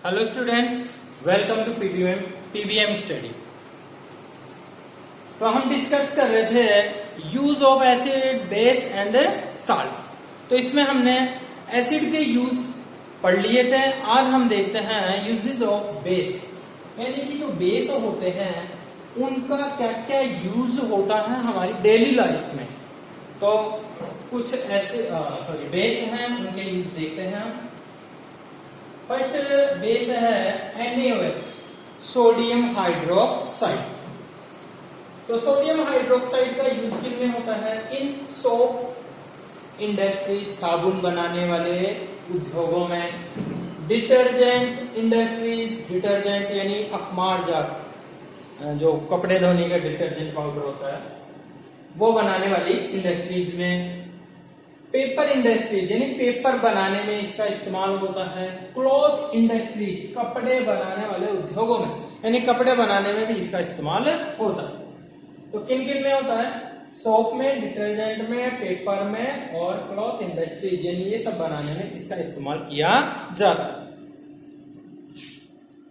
Hello students, welcome to PBM study. तो हम discuss कर रहे थे use of acid, base and salts. तो इसमें हमने एसिड के यूज पढ़ लिए थे। आज हम देखते हैं यूजेस ऑफ बेस, यानी कि जो बेस होते हैं उनका क्या क्या यूज होता है हमारी डेली लाइफ में। तो कुछ ऐसे बेस हैं, उनके यूज देखते हैं हम। फर्स्ट बेस है NaOH, सोडियम हाइड्रोक्साइड। तो सोडियम हाइड्रोक्साइड का यूज किन में होता है? इन सोप इंडस्ट्रीज, साबुन बनाने वाले उद्योगों में, डिटर्जेंट इंडस्ट्रीज, डिटर्जेंट यानी अपमार्जक, जो कपड़े धोने का डिटर्जेंट पाउडर होता है वो बनाने वाली इंडस्ट्रीज में, पेपर इंडस्ट्रीज यानी पेपर बनाने में इसका इस्तेमाल होता है, क्लॉथ इंडस्ट्रीज कपड़े बनाने वाले उद्योगों में यानी कपड़े बनाने में भी इसका इस्तेमाल होता है। तो किन किन में होता है? सोप में, डिटर्जेंट में, पेपर में और क्लॉथ इंडस्ट्रीज यानी ये सब बनाने में इसका इस्तेमाल किया जाता है।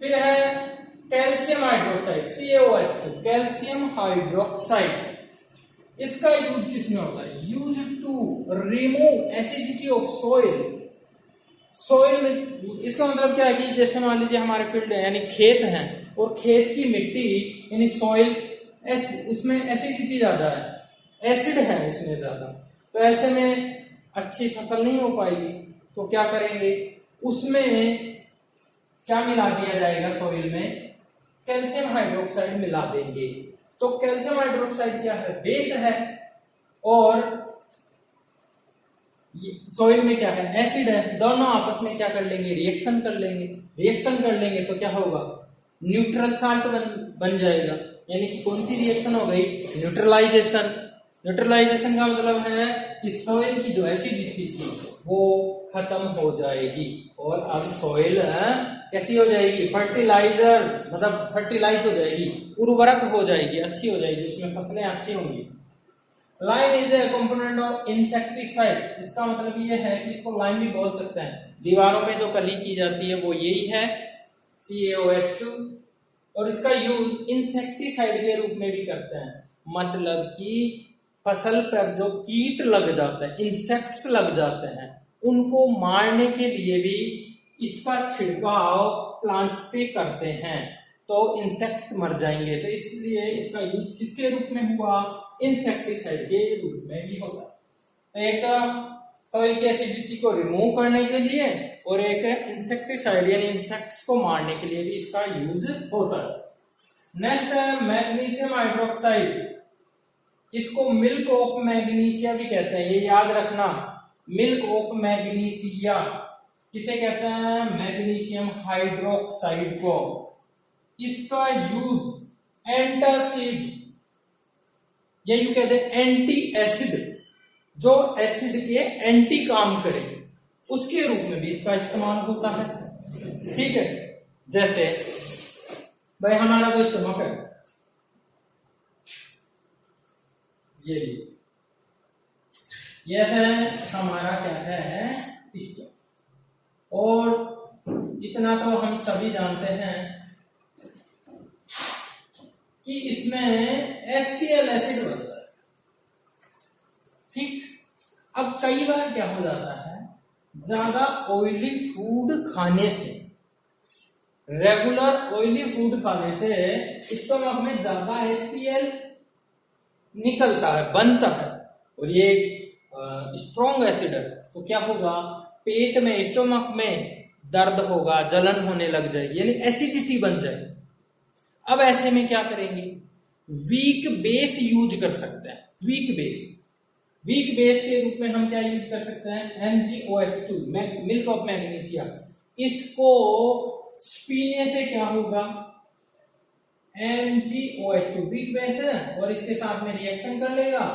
फिर है calcium hydroxide, CaOH2, calcium hydroxide. इसका यूज किसमें होता है? Use to remove acidity of soil. Soil में इसका मतलब क्या है कि जैसे मान लीजिए हमारे फील्ड है यानी खेत है और खेत की मिट्टी यानी सॉइल, उसमें एसिडिटी ज्यादा है, एसिड है उसमें ज्यादा, तो ऐसे में अच्छी फसल नहीं हो पाएगी। तो क्या करेंगे? उसमें क्या मिला दिया जाएगा? सॉइल में कैल्शियम हाइड्रोक्साइड मिला देंगे। तो कैल्शियम हाइड्रोक्साइड क्या है? बेस है और सॉइल में क्या है? एसिड है। दोनों आपस में क्या कर लेंगे? रिएक्शन कर लेंगे। रिएक्शन कर लेंगे तो क्या होगा? न्यूट्रल साल्ट बन जाएगा। यानी कि कौन सी रिएक्शन हो गई? न्यूट्रलाइजेशन। न्यूट्रलाइजेशन का मतलब है कि सॉइल की जो एसिडिटी थी वो खत्म हो जाएगी और अब सॉइल कैसी हो जाएगी? फर्टिलाइजर, मतलब फर्टिलाइज हो जाएगी, उर्वरक हो जाएगी, अच्छी हो जाएगी, उसमें फसलें अच्छी होंगी। Lime is a component of insecticide. इसका मतलब ये है कि इसको लाइम भी बोल सकते हैं। दीवारों में जो कली की जाती है वो यही है, CaOH2। और इसका यूज इंसेक्टिसाइड के रूप में भी करते हैं। मतलब कि फसल पर जो कीट लग जाते हैं, इंसेक्ट्स लग जाते हैं, उनको मारने के लिए भी इसका छिड़काव प्लांट्स पे करते हैं तो इंसेक्ट्स मर जाएंगे। तो इसलिए इसका यूज किसके रूप में हुआ? इंसेक्टिसाइड के रूप में भी होता है। एक सॉइल की एसिडिटी को रिमूव करने के लिए और एक इंसेक्टिसाइड यानी इंसेक्ट्स को मारने के लिए भी इसका यूज होता है। नेक्स्ट है मैग्नीशियम हाइड्रोक्साइड। इसको मिल्क ऑफ मैग्नीशिया भी कहते हैं, ये याद रखना। मिल्क ऑफ मैग्नीशिया किसे कहते हैं? मैग्नीशियम हाइड्रोक्साइड को। इसका यूज एंटासिड या यूं कहते हैं एंटी एसिड, जो एसिड के एंटी काम करे उसके रूप में भी इसका इस्तेमाल होता है। ठीक है, जैसे भाई हमारा जो स्टमक है ये है हमारा क्या है? स्टमक। और इतना तो हम सभी जानते हैं कि इसमें HCl एसिड बनता है। ठीक, अब कई बार क्या हो जाता है, ज्यादा ऑयली फूड खाने से, रेगुलर ऑयली फूड खाने से स्टमक में ज्यादा HCl निकलता है, बनता है, और ये स्ट्रॉन्ग एसिड है। तो क्या होगा? पेट में, स्टमक में दर्द होगा, जलन होने लग जाएगी, यानी एसिडिटी बन जाएगी। अब ऐसे में क्या करेंगे? वीक बेस यूज कर सकते हैं। वीक बेस के रूप में हम क्या यूज कर सकते हैं? MgOH2, milk of magnesia. इसको पीने से क्या होगा? MgOH2 वीक बेस है और इसके साथ में रिएक्शन कर लेगा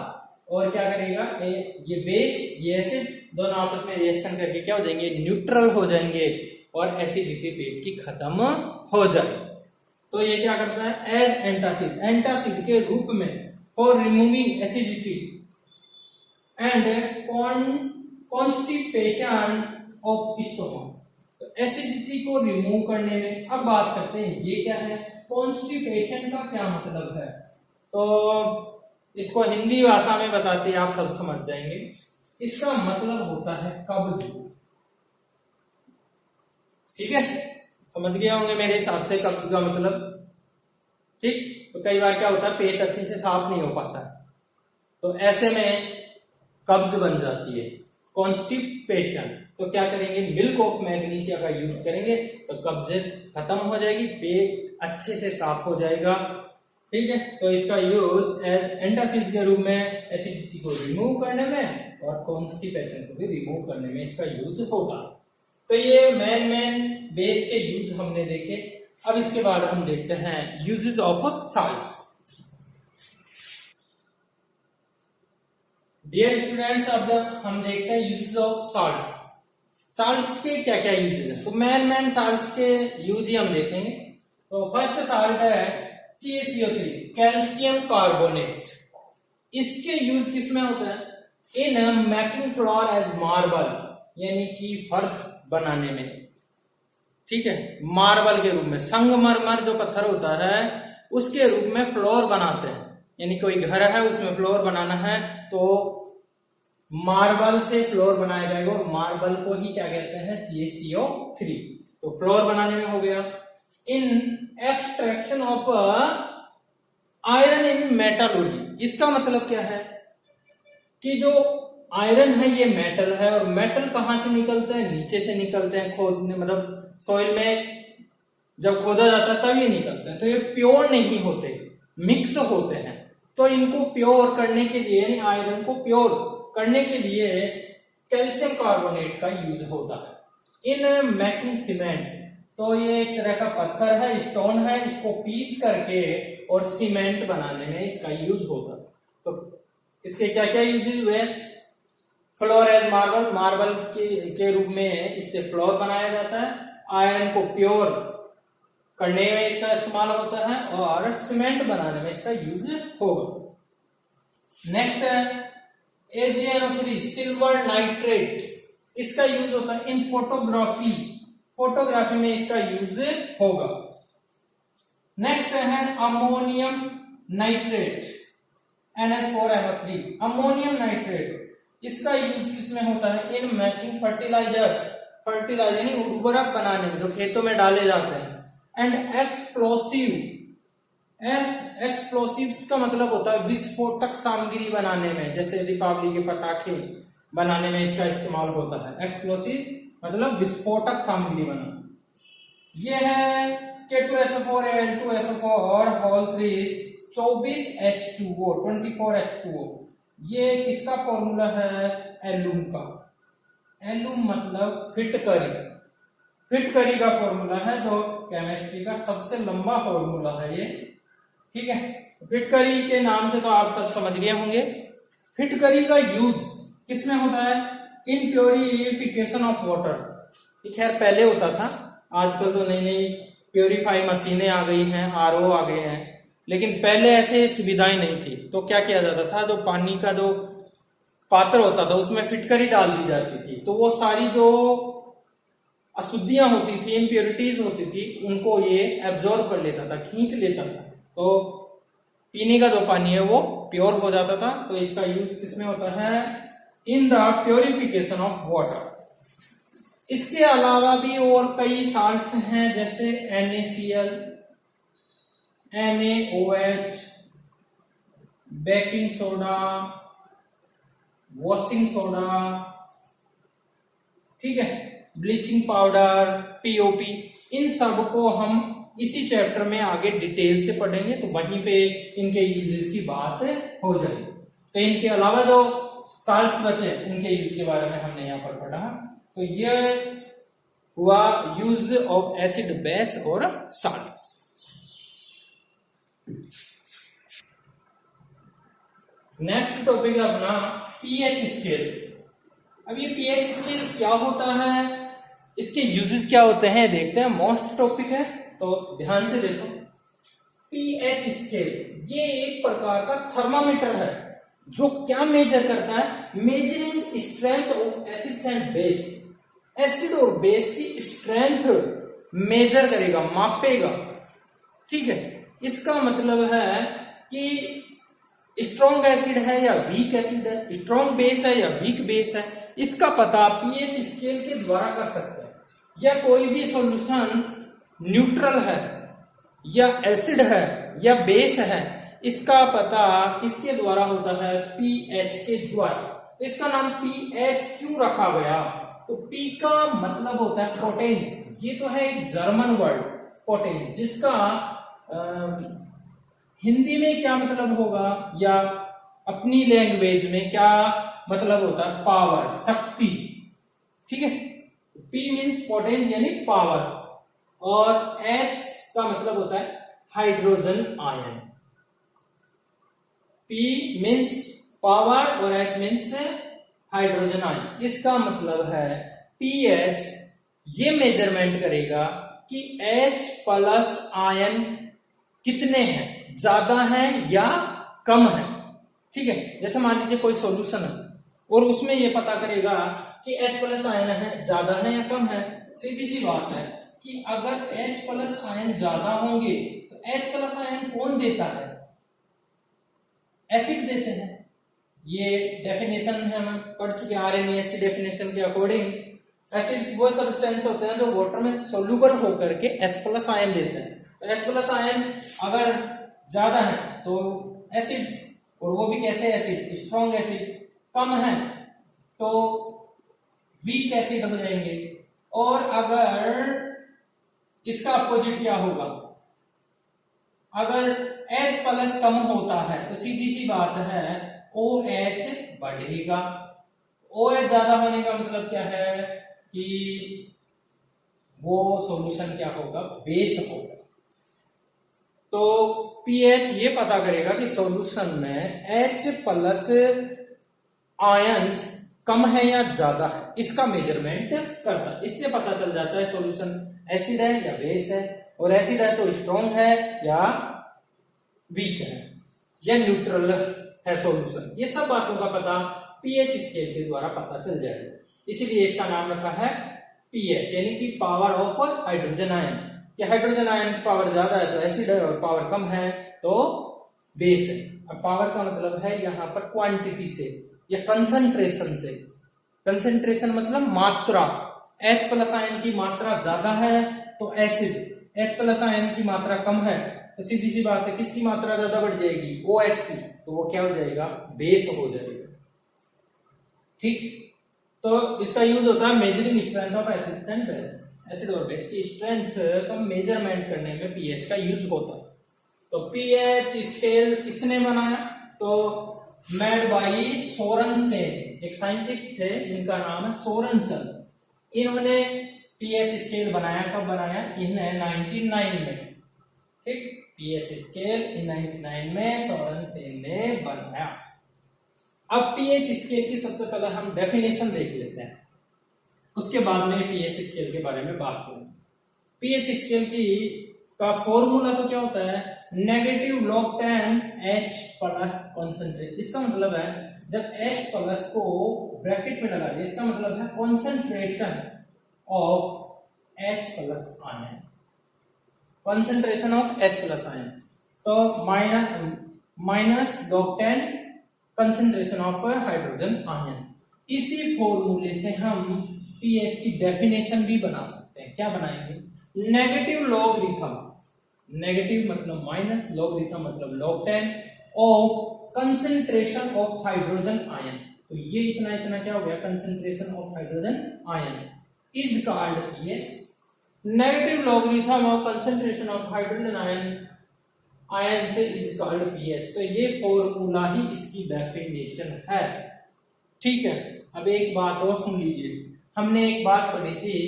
और क्या करेगा? ये बेस, ये एसिड, दोनों आपस में रिएक्शन करके क्या हो जाएंगे? न्यूट्रल हो जाएंगे और एसिडिटी पेट की खत्म हो जाए। तो ये क्या करता है? एज एंटासिड, एंटासिड के रूप में, for removing acidity and constipation of stomach. Acidity को रिमूव करने में। अब बात करते हैं ये क्या है, कॉन्स्टिपेशन का क्या मतलब है। तो इसको हिंदी भाषा में बताते हैं, आप सब समझ जाएंगे। इसका मतलब होता है कब्ज। ठीक है, समझ गए होंगे मेरे हिसाब से कब्ज का मतलब। ठीक, तो कई बार क्या होता है, पेट अच्छे से साफ नहीं हो पाता, तो ऐसे में कब्ज बन जाती है, कॉन्स्टिपेशन। तो क्या करेंगे, मिल्क ऑफ मैग्नीशिया का यूज करेंगे तो कब्ज खत्म हो जाएगी, पेट अच्छे से साफ हो जाएगा। ठीक है, तो इसका यूज एज एंटासिड के रूप में एसिडिटी को रिमूव करने में और कॉन्स्टिपेशन को भी रिमूव करने में इसका यूज होता। तो ये मेन बेस के यूज हमने देखे। अब इसके बाद हम देखते हैं uses of salts. Dear students, अब हम देखते हैं यूजेस ऑफ साल्ट्स। साल्ट्स के क्या क्या यूजेस हैं, तो मेन साल्ट्स के यूज ही हम देखेंगे। तो फर्स्ट साल्ट है CaCO3, कैल्शियम कार्बोनेट। इसके यूज किसमें होता है, in making floor as marble, यानी कि फर्श बनाने में। ठीक है, मार्बल के रूप में, संगमरमर जो पत्थर होता है उसके रूप में फ्लोर बनाते हैं। यानी कोई घर है उसमें फ्लोर बनाना है तो मार्बल से फ्लोर बनाया जाएगा, और मार्बल को ही क्या कहते हैं, CaCO3। तो फ्लोर बनाने में हो गया। In extraction of iron in metallurgy, इसका मतलब क्या है कि जो आयरन है ये मेटल है, और मेटल कहां से निकलते हैं, नीचे से निकलते हैं, खोदने मतलब सॉइल में जब खोदा जाता है तब ये निकलते हैं। तो ये प्योर नहीं होते, मिक्स होते हैं। तो इनको प्योर करने के लिए, यानी आयरन को प्योर करने के लिए कैल्शियम कार्बोनेट का यूज होता है। इन मेकिंग सीमेंट, तो ये एक तरह का पत्थर है, स्टोन है, इसको पीस करके और सीमेंट बनाने में इसका यूज होता है। तो इसके क्या क्या यूजेस हुए, फ्लोर एज मार्बल, मार्बल के रूप में इससे फ्लोर बनाया जाता है। आयरन को प्योर करने में इसका इस्तेमाल होता है, और सीमेंट बनाने में इसका यूज होगा। नेक्स्ट है AgNO3, सिल्वर नाइट्रेट। इसका यूज होता है इन फोटोग्राफी, फोटोग्राफी में इसका यूज होगा। नेक्स्ट है ammonium nitrate, NH4NO3, ammonium nitrate. इसका यूज किसमें होता है, इन मेकिंग फर्टिलाइजर्स, फर्टिलाइजर यानी उर्वरक बनाने में जो खेतों में डाले जाते हैं। एंड एक्सप्लोसिव, एक्सप्लोसिव्स का मतलब होता है विस्फोटक सामग्री बनाने में, जैसे दीपावली के पटाखे बनाने में इसका इस्तेमाल होता है। एक्सप्लोसिव मतलब विस्फोटक सामग्री बनाना। ये है K2SO4, Al2SO4 और होल 3 24H2O, 24H2O। ये किसका फॉर्मूला है, एलुम का। एलुम मतलब फिटकरी, फिटकरी का फॉर्मूला है, जो केमिस्ट्री का सबसे लंबा फॉर्मूला है ये। ठीक है, फिटकरी के नाम से तो आप सब समझ गए होंगे। फिटकरी का यूज किसमें होता है, इन प्योरिफिकेशन ऑफ वाटर। खैर पहले होता था, आजकल तो नई नई प्योरीफाई मशीनें आ गई हैं, RO आ गए हैं, लेकिन पहले ऐसे सुविधाएं नहीं थी। तो क्या किया जाता था, जो पानी का जो पात्र होता था उसमें फिटकरी डाल दी जाती थी, तो वो सारी जो अशुद्धियां होती थी, इम्प्योरिटीज होती थी, उनको ये एब्जॉर्ब कर लेता था, खींच लेता था। तो पीने का जो पानी है वो प्योर हो जाता था। तो इसका यूज किसमें होता है, in the purification of water. इसके अलावा भी और कई साल्ट्स हैं, जैसे NaCl, NaOH, baking soda, washing soda, ठीक है, ब्लीचिंग पाउडर, POP। इन सब को हम इसी चैप्टर में आगे डिटेल से पढ़ेंगे, तो वहीं पे इनके यूजेस की बात हो जाएगी। तो इनके अलावा जो साल्ट्स बचे उनके यूज के बारे में हमने यहाँ पर पढ़ा। तो ये हुआ यूज ऑफ एसिड, बेस और साल्ट्स। नेक्स्ट टॉपिक है अपना pH स्केल। अब ये pH स्केल क्या होता है, इसके यूजेस क्या होते हैं देखते हैं। मोस्ट टॉपिक है तो ध्यान से देखो। pH स्केल ये एक प्रकार का थर्मामीटर है जो क्या मेजर करता है, measuring strength of acids and base. Acid और बेस की स्ट्रेंथ मेजर करेगा, मापेगा। ठीक है, इसका मतलब है कि स्ट्रॉन्ग एसिड है या वीक एसिड है, स्ट्रॉन्ग बेस है या वीक बेस है, इसका पता पीएच स्केल के द्वारा कर सकते हैं। या कोई भी सॉल्यूशन न्यूट्रल है या एसिड है या बेस है, इसका पता किसके द्वारा होता है? पीएच के द्वारा। इसका नाम पीएच क्यों रखा गया? तो पी का मतलब होता है पोटेंस। ये तो है एक जर्मन वर्ड पोटेंस, जिसका हिंदी में क्या मतलब होगा या अपनी लैंग्वेज में क्या मतलब होता है? पावर, शक्ति। ठीक है, P मीन्स पोटेंस यानी पावर, और H का मतलब होता है hydrogen ion. P means power और H मीन्स हाइड्रोजन आयन। इसका मतलब है pH ये मेजरमेंट करेगा कि H प्लस आयन कितने हैं, ज्यादा है या कम है। ठीक है, जैसे मान लीजिए कोई सॉल्यूशन है और उसमें ये पता करेगा कि H प्लस आयन है, ज्यादा है या कम है। सीधी सी बात है कि अगर H प्लस आयन ज्यादा होंगे तो H प्लस आयन कौन देता है? एसिड देते हैं। ये डेफिनेशन है, हम पढ़ चुके आरएनएस की डेफिनेशन के अकॉर्डिंग। एसिड वो सब्सटेंस होते हैं जो वाटर में सोल्यूबल होकर के H प्लस आयन देते हैं। तो H प्लस आयन अगर ज्यादा है तो एसिड, और वो भी कैसे एसिड? Strong acid. कम है तो वीक एसिड हो जाएंगे। और अगर इसका अपोजिट क्या होगा? अगर H प्लस कम होता है तो सीधी सी बात है OH बढ़ेगा। OH ज्यादा होने का मतलब क्या है कि वो सॉल्यूशन क्या होगा? बेस होगा। तो pH ये पता करेगा कि सॉल्यूशन में H प्लस आयंस कम है या ज्यादा है, इसका मेजरमेंट करता है। इससे पता चल जाता है सॉल्यूशन एसिड है या बेस है, और एसिड है तो स्ट्रॉन्ग है या वीक है या न्यूट्रल है सॉल्यूशन। ये सब बातों का पता पीएच स्केल के द्वारा पता चल जाएगा। इसीलिए इसका नाम रखा है पीएच, यानी कि पावर ऑफ हाइड्रोजन आयन। या हाइड्रोजन आयन की पावर ज्यादा है तो एसिड है, और पावर कम है तो बेस है। अब पावर का मतलब है यहाँ पर क्वांटिटी से या कंसंट्रेशन से। कंसंट्रेशन मतलब मात्रा। H प्लस आयन की मात्रा ज्यादा है तो एसिड, H प्लस आयन की मात्रा कम है तो सीधी सी बात है किसकी मात्रा ज्यादा बढ़ जाएगी? OH की, तो वो क्या हो जाएगा? बेस हो जाएगा। ठीक, तो इसका यूज होता है measuring strength of acids and base. Acid और बेस की स्ट्रेंथ का मेजरमेंट करने में पीएच का यूज होता है। तो पीएच स्केल किसने बनाया? तो मेड बाई सोरेनसेन, एक साइंटिस्ट थे जिनका नाम है सोरेनसन। इन्होंने पीएच स्केल बनाया। कब बनाया? इन 1909 में। ठीक, पीएच स्केल इन 1909 में सोरेनसेन ने बनाया। अब पीएच स्केल की सबसे पहले हम डेफिनेशन देख लेते हैं, उसके बाद में पीएच स्केल के बारे में बात करेंगे। पीएच स्केल की का फॉर्मूला तो क्या होता है? Negative log 10 H plus concentrate. इसका मतलब है जब H प्लस को ब्रैकेट में लगा दिया, इसका मतलब है concentration of H plus ion. Concentration of H plus ion, तो minus log 10 concentration of hydrogen ion. इसी फॉर्मूले से हम पीएच की डेफिनेशन भी बना सकते हैं। क्या बनाएंगे? नेगेटिव लॉगरिथम, नेगेटिव मतलब माइनस, लॉगरिथम मतलब log 10 of concentration of hydrogen ion. तो ये इतना इतना क्या हो गया? Concentration of hydrogen ion is called pH. Negative logarithm of concentration of hydrogen ion से इज कॉल्ड पीएच। तो ये फॉर्मूला ही इसकी डेफिनेशन है। ठीक है, अब एक बात और सुन लीजिए। हमने एक बात पढ़ी थी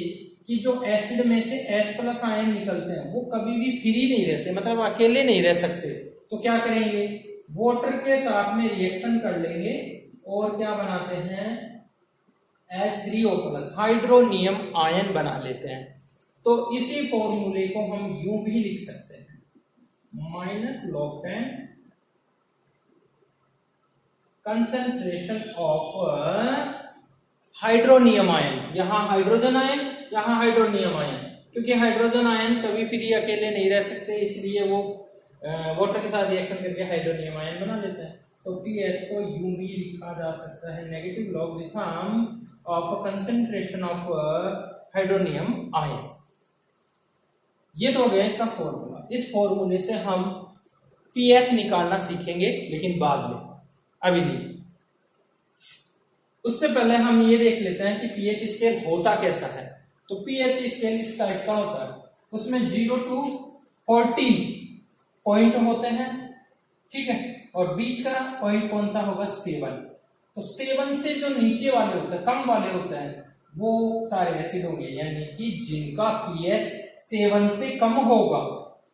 कि जो एसिड में से H प्लस आयन निकलते हैं वो कभी भी फ्री नहीं रहते, मतलब अकेले नहीं रह सकते। तो क्या करेंगे? वाटर के साथ में रिएक्शन कर लेंगे और क्या बनाते हैं? H3O प्लस हाइड्रोनियम आयन बना लेते हैं। तो इसी फॉर्मूले को हम यूं भी लिख सकते हैं, minus log 10 concentration of hydronium ion, यहाँ हाइड्रोजन आयन, यहाँ हाइड्रोनियम आयन, क्योंकि हाइड्रोजन आयन कभी फ्री अकेले नहीं रह सकते, इसलिए वो वाटर के साथ रिएक्शन करके हाइड्रोनियम आयन बना लेते हैं। तो पीएच को यूं भी लिखा जा सकता है, negative logarithm of concentration of hydronium ion. ये तो हो गया इसका फॉर्मूला। इस फॉर्मूले से हम पीएच निकालना सीखेंगे, लेकिन बाद में, अभी नहीं। उससे पहले हम ये देख लेते हैं कि पीएच स्केल होता कैसा है। तो पीएच स्केल इस टाइप का होता है, उसमें 0 to 14 पॉइंट होते हैं, ठीक है, और बीच का पॉइंट कौन सा होगा, 7। तो 7 से जो नीचे वाले होते हैं, कम वाले होते हैं, वो सारे एसिड होंगे, यानी कि जिनका पीएच 7 से कम होगा,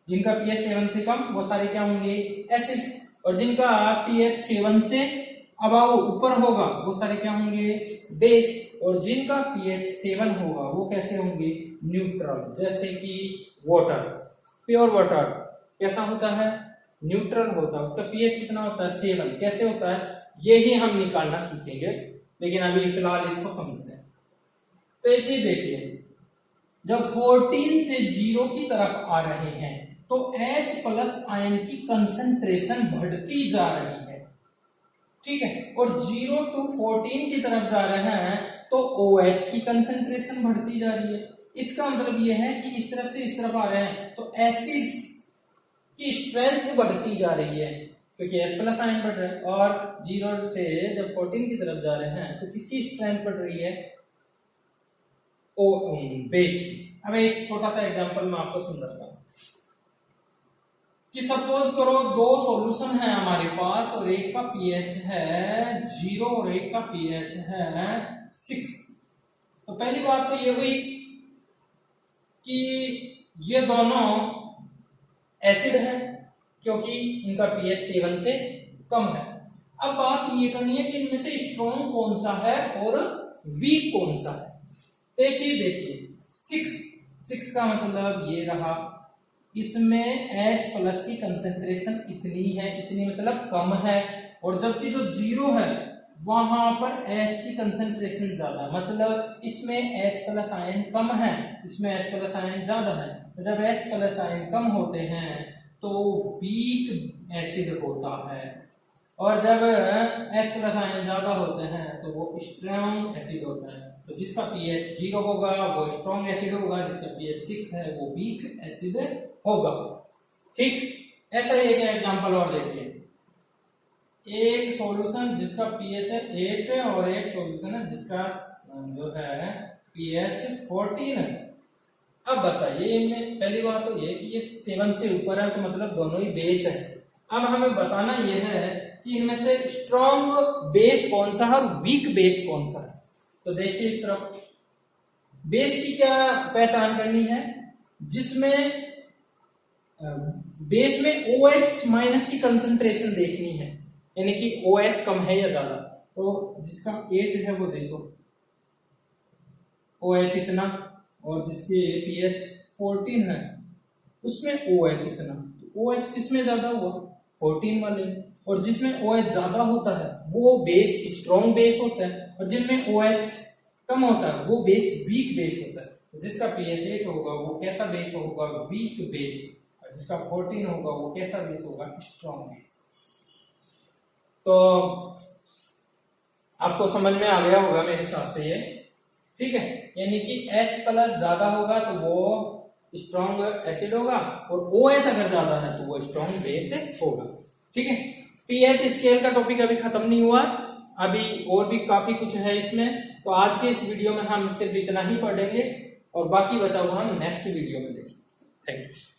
जिनका पीएच 7 से कम, वो सारे क्या होंगे, एसिड्स। और जिनका पीएच 7 से अबाव ऊपर होगा, वो सारे क्या होंगे, बेस। और जिनका पीएच 7 होगा वो कैसे होंगे, न्यूट्रल। जैसे कि वाटर, प्योर वाटर कैसा होता है, न्यूट्रल होता है, उसका पीएच कितना होता है, 7। कैसे होता है, ये ही हम निकालना सीखेंगे, लेकिन अभी फिलहाल इसको समझते हैं। तो एक चीज देखिए, जब 14 से 0 की तरफ आ रहे हैं तो H+ आयन की कंसंट्रेशन बढ़ती जा रही है, ठीक है, और 0 to 14 की तरफ जा रहे हैं तो OH की कंसंट्रेशन बढ़ती जा रही है। इसका मतलब यह है कि इस तरफ से इस तरफ आ रहे हैं तो एसिड्स की स्ट्रेंथ बढ़ती जा रही है, क्योंकि H+ आयन बढ़ रहा है। और 0 से जब 14 की तरफ जा रहे हैं तो किसकी स्ट्रेंथ बढ़ रही है, बेस की। अब एक छोटा सा एग्जांपल मैं आपको समझाता हूं कि सपोज करो 2 सॉल्यूशन है हमारे पास, और एक का पीएच है 0 और एक का पीएच है 6। तो पहली बात तो ये हुई कि ये दोनों एसिड है, क्योंकि इनका पीएच 7 से कम है। अब बात ये करनी है कि इनमें से स्ट्रॉन्ग कौन सा है और वीक कौन सा है। तो एक चीज देखिए, 6 का मतलब ये रहा, इसमें H+ की कंसेंट्रेशन इतनी है, इतनी मतलब कम है, और जबकि जो 0 है वहां पर H की कंसेंट्रेशन ज्यादा है, मतलब इसमें H+ आयन कम है, इसमें H+ आयन ज्यादा है। तो जब H+ आयन कम होते हैं तो वीक एसिड होता है, और जब H+ आयन ज्यादा होते हैं तो वो स्ट्रॉन्ग एसिड होता है। तो जिसका पीएच 0 होगा वो स्ट्रॉन्ग एसिड होगा, जिसका पीएच 6 है वो वीक एसिड होगा, ठीक। ऐसा ही एक एग्जांपल और देखिए, एक सॉल्यूशन जिसका पीएच है 8 और एक सॉल्यूशन है जिसका जो है पीएच 14 है। अब बताइए, इनमें पहली बात तो ये कि ये 7 से ऊपर है, तो मतलब दोनों ही बेस है। अब हमें बताना यह है कि इनमें से स्ट्रॉन्ग बेस कौन सा है और वीक बेस कौन सा है। तो देखिए इस तरफ, बेस की क्या पहचान करनी है, जिसमें बेस में OH- की कंसंट्रेशन देखनी है, यानी कि OH कम है या ज्यादा। तो जिसका 8 है वो देखो OH इतना, और जिसके pH 14 है उसमें OH इतना। तो OH किसमें ज्यादा हुआ, 14 वाले। और जिसमें OH ज्यादा होता है वो बेस स्ट्रॉन्ग बेस होता है, और जिनमें OH कम होता है वो बेस वीक बेस होता है। जिसका pH 8 होगा वो कैसा बेस होगा, वीक बेस, और जिसका 14 होगा वो कैसा बेस होगा, स्ट्रॉन्ग बेस। तो आपको समझ में आ गया होगा मेरे हिसाब से ये, ठीक है। यानी कि H+ ज्यादा होगा तो वो स्ट्रॉन्ग एसिड होगा, और OH अगर ज्यादा है तो वो स्ट्रॉन्ग बेस होगा, ठीक है। पीएच स्केल का टॉपिक अभी खत्म नहीं हुआ, अभी और भी काफी कुछ है इसमें। तो आज के इस वीडियो में हम सिर्फ इतना ही पढ़ेंगे, और बाकी बचा हुआ हम नेक्स्ट वीडियो में देखेंगे। Thank you.